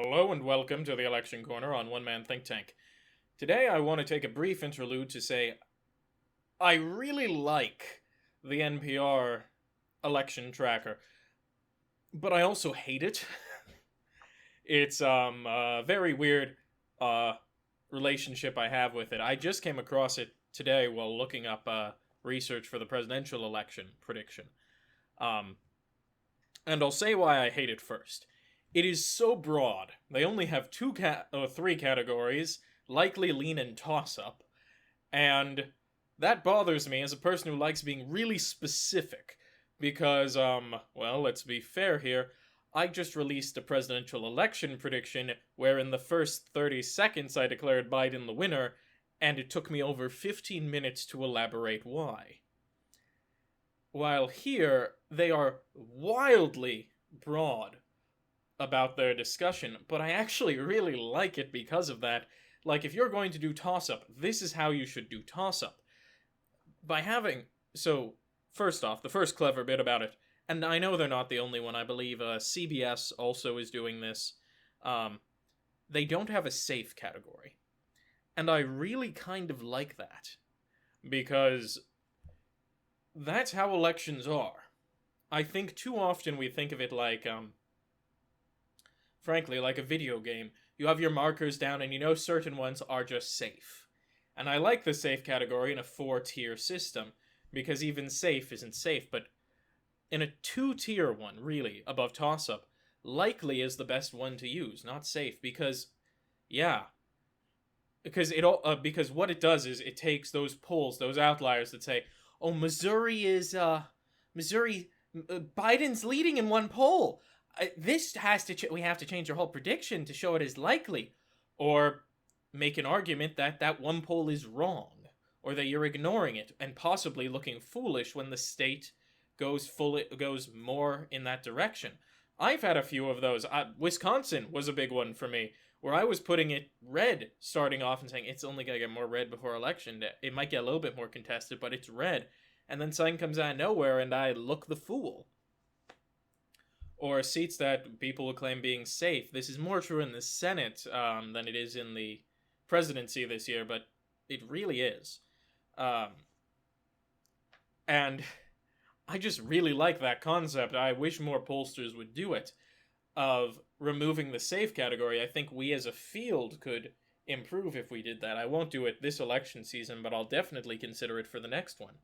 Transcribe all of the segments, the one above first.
Hello and welcome to the Election Corner on One Man Think Tank. Today I want to take a brief interlude to say I really like the NPR election tracker, but I also hate it. It's a very weird uh relationship I have with it. I just came across it today while looking up research for the presidential election prediction. Um and I'll say why I hate it first. It is so broad. They only have three categories: likely, lean, and toss up. And that bothers me as a person who likes being really specific. Because, well, let's be fair here. I just released a presidential election prediction where in the first 30 seconds I declared Biden the winner, and it took me over 15 minutes to elaborate why. While here, they are wildly broad about their discussion, but I actually really like it because of that. Like, if you're going to do toss up, this is how you should do toss up. By having. So, first off, the first clever bit about it, and I know they're not the only one, I believe CBS also is doing this. They don't have a safe category. And I really kind of like that. Because that's how elections are. I think too often we think of it like, frankly, like a video game. You have your markers down and you know certain ones are just safe. And I like the safe category in a 4-tier system, because even safe isn't safe, but in a 2-tier one, really, above toss-up, likely is the best one to use, not safe, because, yeah. Because what it does is it takes those polls, those outliers that say, oh, Biden's leading in one poll. We have to change our whole prediction to show it as likely, or make an argument that that one poll is wrong, or that you're ignoring it and possibly looking foolish when the state goes more in that direction. I've had a few of those. Wisconsin was a big one for me, where I was putting it red starting off and saying it's only gonna get more red before election day. It might get a little bit more contested, but it's red. And then something comes out of nowhere and I look the fool. Or seats that people will claim being safe. This is more true in the Senate than it is in the presidency this year, but it really is. And I just really like that concept. I wish more pollsters would do it, of removing the safe category. I think we as a field could improve if we did that. I won't do it this election season, but I'll definitely consider it for the next one.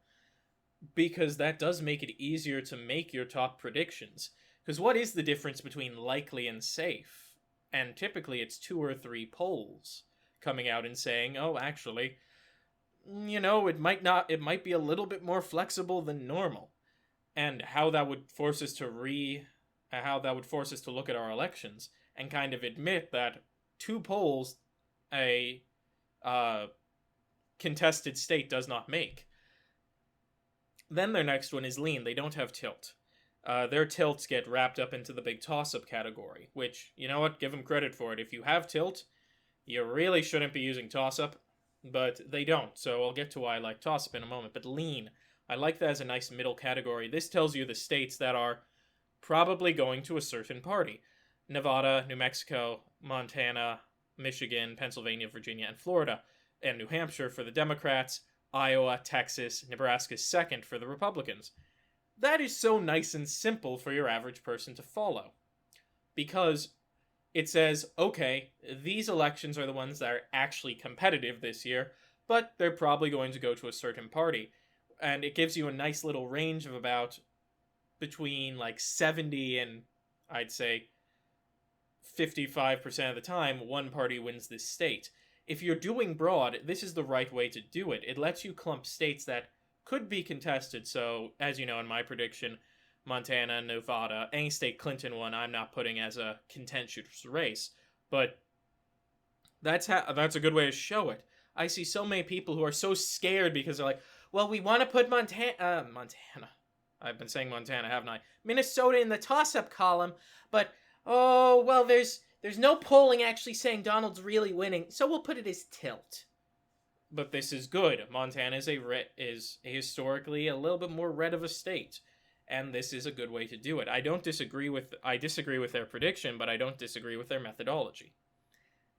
Because that does make it easier to make your top predictions. Because what is the difference between likely and safe? And typically it's 2 or 3 polls coming out and saying, oh, actually, it might be a little bit more flexible than normal. And how that would force us to look at our elections and kind of admit that 2 polls a contested state does not make. Then their next one is lean. They don't have tilt. Their tilts get wrapped up into the big toss-up category, which, you know what, give them credit for it. If you have tilt, you really shouldn't be using toss-up, but they don't, so I'll get to why I like toss-up in a moment. But lean, I like that as a nice middle category. This tells you the states that are probably going to a certain party. Nevada, New Mexico, Montana, Michigan, Pennsylvania, Virginia, and Florida, and New Hampshire for the Democrats, Iowa, Texas, Nebraska's second for the Republicans. That is so nice and simple for your average person to follow. Because it says, okay, these elections are the ones that are actually competitive this year, but they're probably going to go to a certain party. And it gives you a nice little range of about between like 70 and, I'd say, 55% of the time, one party wins this state. If you're doing broad, this is the right way to do it. It lets you clump states that could be contested. So, as you know, in my prediction, Montana, Nevada, any state Clinton won, I'm not putting as a contentious race. But that's a good way to show it. I see so many people who are so scared because they're like, well, we want to put Montana. I've been saying Montana, haven't I? Minnesota in the toss-up column, but oh, well, there's no polling actually saying Donald's really winning, so we'll put it as tilt. But this is good. Montana is historically a little bit more red of a state. and this is a good way to do it. I disagree with their prediction, but I don't disagree with their methodology.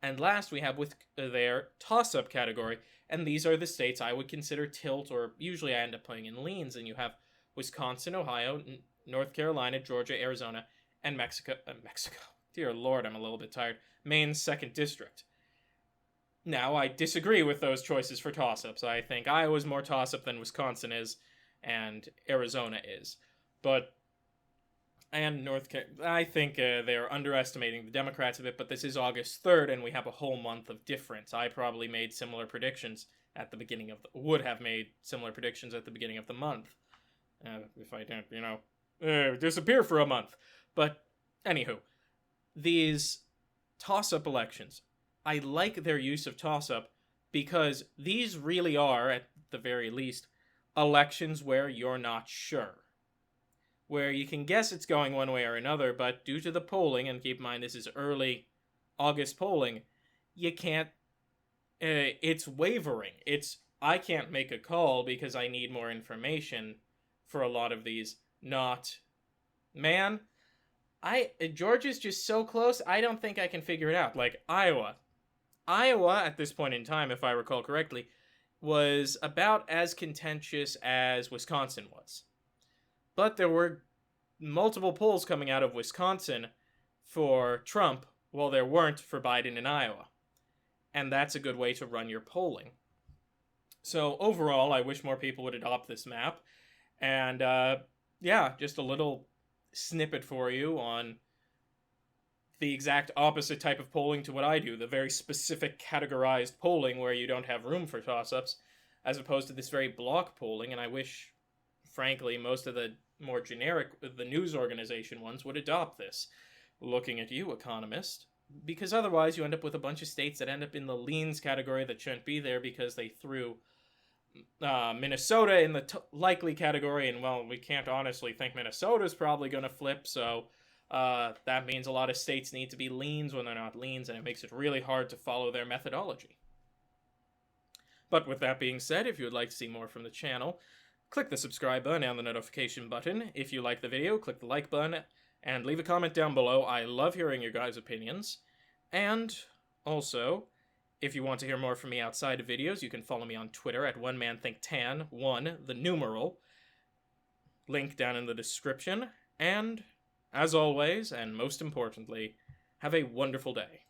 And last, we have with their toss-up category, and these are the states I would consider tilt, or usually I end up playing in leans, and you have Wisconsin, Ohio, North Carolina, Georgia, Arizona, and Mexico. Dear Lord, I'm a little bit tired. Maine's 2nd District. Now, I disagree with those choices for toss-ups. I think Iowa's more toss-up than Wisconsin is, and Arizona is. I think they're underestimating the Democrats a bit, but this is August 3rd, and we have a whole month of difference. I probably made similar predictions at the beginning of would have made similar predictions at the beginning of the month. If I don't, disappear for a month. But, anywho, these toss-up elections, I like their use of toss-up because these really are, at the very least, elections where you're not sure. Where you can guess it's going one way or another, but due to the polling, and keep in mind this is early August polling, you can't, it's wavering. I can't make a call because I need more information for a lot of these. Georgia's just so close, I don't think I can figure it out. Like Iowa, at this point in time, if I recall correctly, was about as contentious as Wisconsin was. But there were multiple polls coming out of Wisconsin for Trump, while there weren't for Biden in Iowa. And that's a good way to run your polling. So overall, I wish more people would adopt this map. And just a little snippet for you on the exact opposite type of polling to what I do, the very specific categorized polling where you don't have room for toss-ups, as opposed to this very block polling. And I wish, frankly, most of the more generic, the news organization ones would adopt this. Looking at you, economist. Because otherwise you end up with a bunch of states that end up in the leans category that shouldn't be there because they threw Minnesota in the likely category, and well, we can't honestly think Minnesota's probably going to flip, so that means a lot of states need to be leans when they're not leans, and it makes it really hard to follow their methodology. But with that being said, if you would like to see more from the channel, click the subscribe button and the notification button. If you like the video, click the like button and leave a comment down below. I love hearing your guys' opinions. And also, if you want to hear more from me outside of videos, you can follow me on Twitter at OneManThinkTan, the numeral. Link down in the description. And, as always, and most importantly, have a wonderful day.